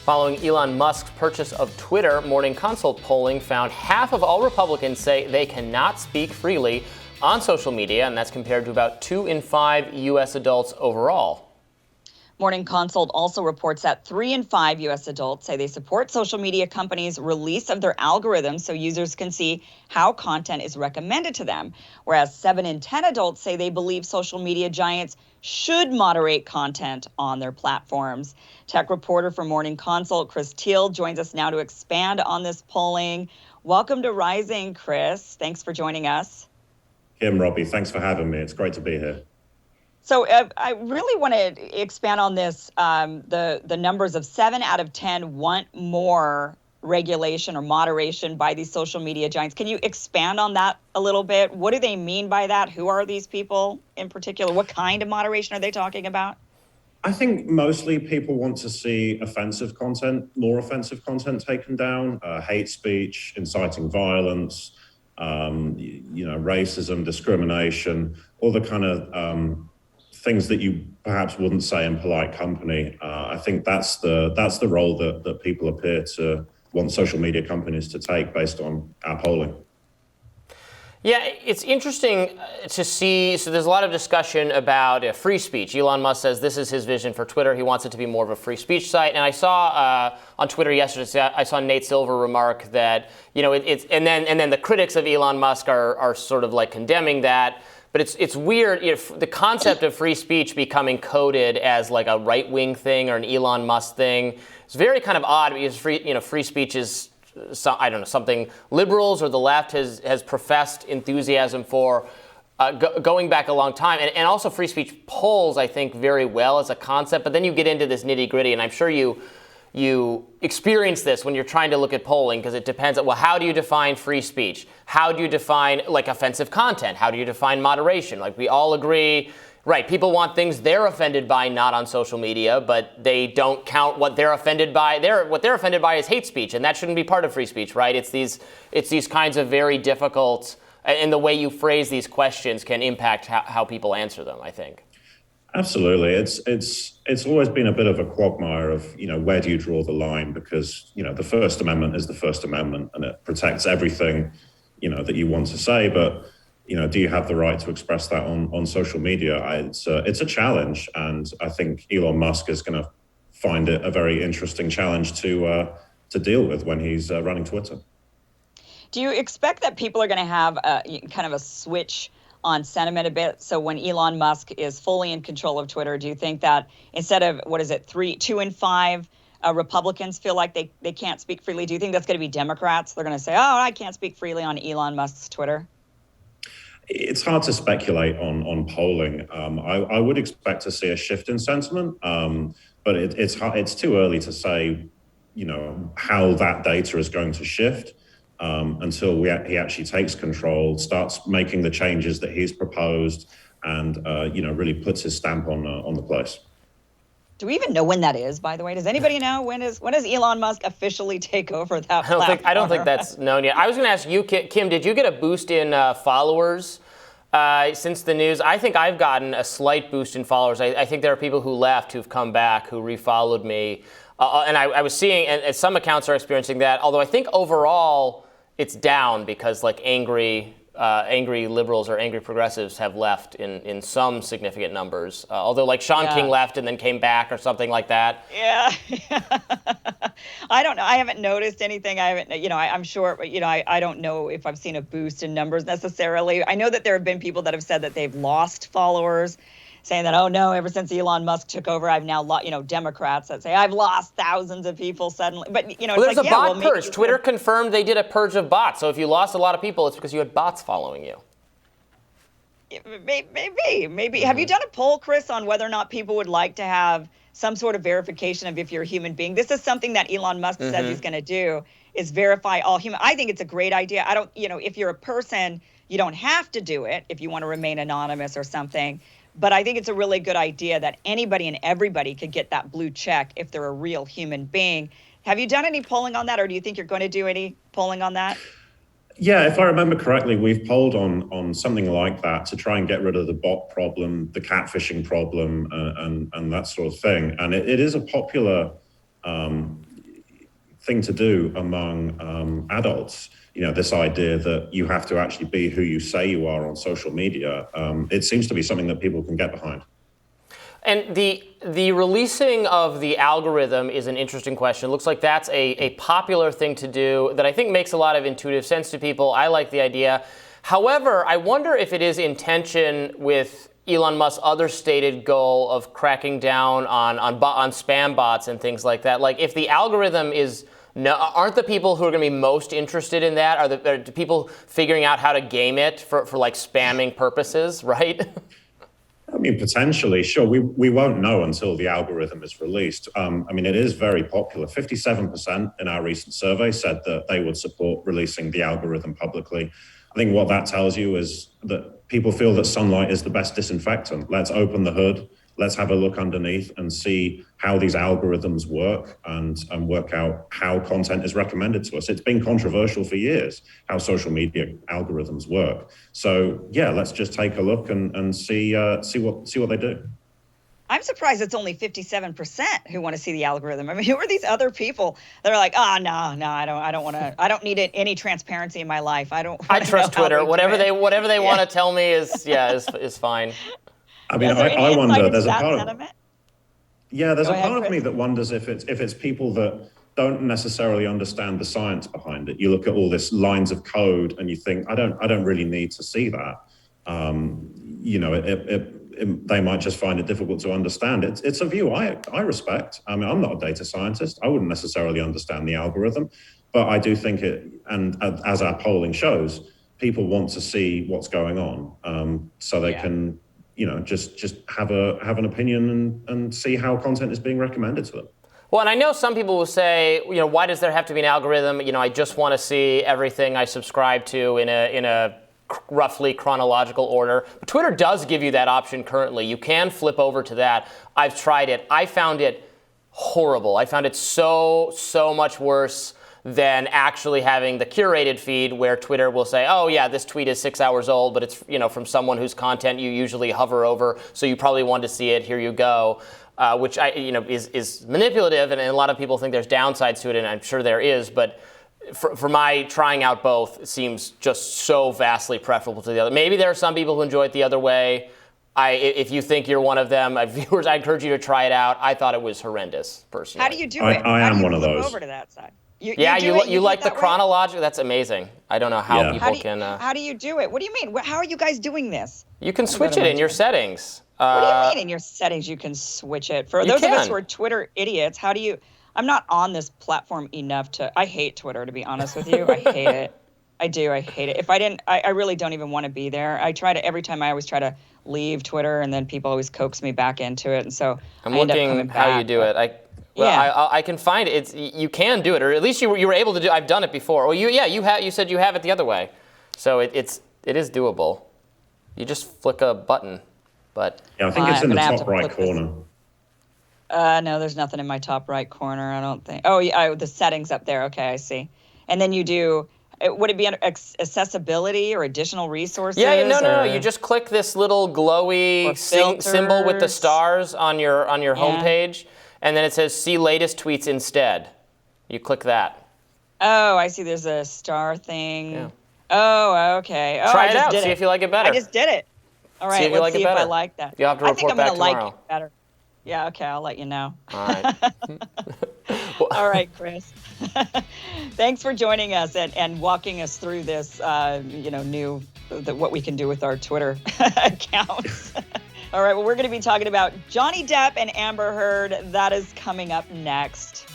Following Elon Musk's purchase of Twitter, Morning Consult polling found half of all Republicans say they cannot speak freely on social media, and that's compared to about 2 in 5 U.S. adults overall. Morning Consult also reports that 3 in 5 U.S. adults say they support social media companies' release of their algorithms so users can see how content is recommended to them, whereas 7 in 10 adults say they believe social media giants should moderate content on their platforms. Tech reporter for Morning Consult, Chris Teal, joins us now to expand on this polling. Welcome to Rising, Chris. Thanks for joining us. Kim, Robbie, thanks for having me. It's great to be here. So I really want to expand on this. The numbers of 7 out of 10 want more regulation or moderation by these social media giants. Can you expand on that a little bit? What do they mean by that? Who are these people in particular? What kind of moderation are they talking about? I think mostly people want to see more offensive content taken down, hate speech, inciting violence, racism, discrimination, all the kind of things that you perhaps wouldn't say in polite company. I think that's the role that people appear to want social media companies to take based on our polling. Yeah, it's interesting to see. So there's a lot of discussion about free speech. Elon Musk says this is his vision for Twitter. He wants it to be more of a free speech site. And I saw on Twitter yesterday, I saw Nate Silver remark that, it's and then the critics of Elon Musk are sort of like condemning that. But it's weird, the concept of free speech becoming coded as like a right-wing thing or an Elon Musk thing. It's very kind of odd because free speech is, something liberals or the left has professed enthusiasm for going back a long time. And also free speech polls, I think, very well as a concept. But then you get into this nitty-gritty, and I'm sure you experience this when you're trying to look at polling, because it depends on, well, how do you define free speech? How do you define offensive content? How do you define moderation? We all agree, right, people want things they're offended by not on social media, but they don't count what they're offended by. What they're offended by is hate speech, and that shouldn't be part of free speech, right? It's these kinds of very difficult, and the way you phrase these questions can impact how people answer them, I think. Absolutely. It's always been a bit of a quagmire of, where do you draw the line? Because, the First Amendment is the First Amendment and it protects everything, that you want to say. But, do you have the right to express that on social media? It's a challenge. And I think Elon Musk is going to find it a very interesting challenge to deal with when he's running Twitter. Do you expect that people are going to have kind of a switch on sentiment a bit? So when Elon Musk is fully in control of Twitter, do you think that instead of, 2 in 5 Republicans feel like they can't speak freely, do you think that's going to be Democrats? They're going to say, oh, I can't speak freely on Elon Musk's Twitter? It's hard to speculate on polling. I would expect to see a shift in sentiment, but it's too early to say, how that data is going to shift. Until he actually takes control, starts making the changes that he's proposed, and really puts his stamp on the place. Do we even know when that is, by the way? Does anybody know when does Elon Musk officially take over that platform? I don't think that's known yet. I was going to ask you, Kim, did you get a boost in followers since the news? I think I've gotten a slight boost in followers. I think there are people who left who've come back who refollowed me. And I was seeing, and some accounts are experiencing that, although I think overall it's down because angry liberals or angry progressives have left in some significant numbers. Although Sean King left and then came back or something like that. Yeah. I don't know. I haven't noticed anything. I'm sure, but I don't know if I've seen a boost in numbers necessarily. I know that there have been people that have said that they've lost followers, saying that, oh no, ever since Elon Musk took over, I've now Democrats that say I've lost thousands of people suddenly. But there's a bot purge. Twitter confirmed they did a purge of bots. So if you lost a lot of people, it's because you had bots following you. Maybe. Mm-hmm. Have you done a poll, Chris, on whether or not people would like to have some sort of verification of if you're a human being? This is something that Elon Musk says he's going to do, is verify all human. I think it's a great idea. I don't, if you're a person, you don't have to do it if you want to remain anonymous or something. But I think it's a really good idea that anybody and everybody could get that blue check if they're a real human being. Have you done any polling on that, or do you think you're going to do any polling on that? Yeah, if I remember correctly, we've polled on something like that to try and get rid of the bot problem, the catfishing problem, and that sort of thing. And it is a popular thing to do among adults. This idea that you have to actually be who you say you are on social media. It seems to be something that people can get behind. And the releasing of the algorithm is an interesting question. It looks like that's a popular thing to do that I think makes a lot of intuitive sense to people. I like the idea. However, I wonder if it is in tension with Elon Musk's other stated goal of cracking down on spam bots and things like that. Like, if the algorithm is aren't the people who are going to be most interested in that are the people figuring out how to game it for like spamming purposes, right? I mean, potentially, sure. We won't know until the algorithm is released. I mean, it is very popular. 57% in our recent survey said that they would support releasing the algorithm publicly. I think what that tells you is that people feel that sunlight is the best disinfectant. Let's open the hood. Let's have a look underneath and see how these algorithms work and work out how content is recommended to us. It's been controversial for years how social media algorithms work. So yeah, let's just take a look and see what they do. I'm surprised it's only 57% who want to see the algorithm. I mean, who are these other people that are like, no, I don't want to. I don't need any transparency in my life. I trust Twitter. Whatever they want to tell me is fine. I mean, I wonder. There's a part sentiment? There's a part of me that wonders if it's people that don't necessarily understand the science behind it. You look at all this lines of code and you think, I don't really need to see that. They might just find it difficult to understand. It's a view I respect. I mean, I'm not a data scientist. I wouldn't necessarily understand the algorithm, but I do think and as our polling shows, people want to see what's going on, so they can, just have an opinion and see how content is being recommended to them. Well, and I know some people will say, why does there have to be an algorithm? I just want to see everything I subscribe to in a roughly chronological order. But Twitter does give you that option currently. You can flip over to that. I've tried it. I found it horrible. I found it so much worse than actually having the curated feed where Twitter will say, oh yeah, this tweet is 6 hours old, but it's from someone whose content you usually hover over, so you probably want to see it. Here you go. Which is manipulative, and a lot of people think there's downsides to it, and I'm sure there is, but for my trying out both, it seems just so vastly preferable to the other. Maybe there are some people who enjoy it the other way. If you think you're one of them, viewers, I encourage you to try it out. I I was horrendous, personally. How do you do it? I am one of those. Over to that side. You like the chronological. That's amazing. I don't know how people can. How do you do it? What do you mean? How are you guys doing this? You can switch it in your settings. What do you mean in your settings you can switch it? For those of us who are Twitter idiots, how do you? I'm not on this platform enough I hate Twitter, to be honest with you. I hate it. I do. I hate it. If I didn't, I really don't even want to be there. Every time I always try to leave Twitter, and then people always coax me back into it. And so I'm looking how you do it. I can find it. You can do it, or at least you were able to do. I've done it before. Well, you said you have it the other way, so it is doable. You just flick a button, but I think it's in the top right corner. No, there's nothing in my top right corner, I don't think. Oh, yeah, the settings up there. Okay, I see. And then you do. Would it be under accessibility or additional resources? Yeah, no. You just click this little glowy symbol with the stars on your homepage. And then it says, see latest tweets instead. You click that. Oh, I see. There's a star thing. Yeah. Oh, okay. Oh, Try it out. See if you like it better. I just did it. All right, let's see if I like that. You'll have to report back tomorrow. I think I'm going to like it better. Yeah, okay, I'll let you know. All right. All right, Chris. Thanks for joining us and walking us through this, what we can do with our Twitter accounts. All right, well, we're going to be talking about Johnny Depp and Amber Heard. That is coming up next.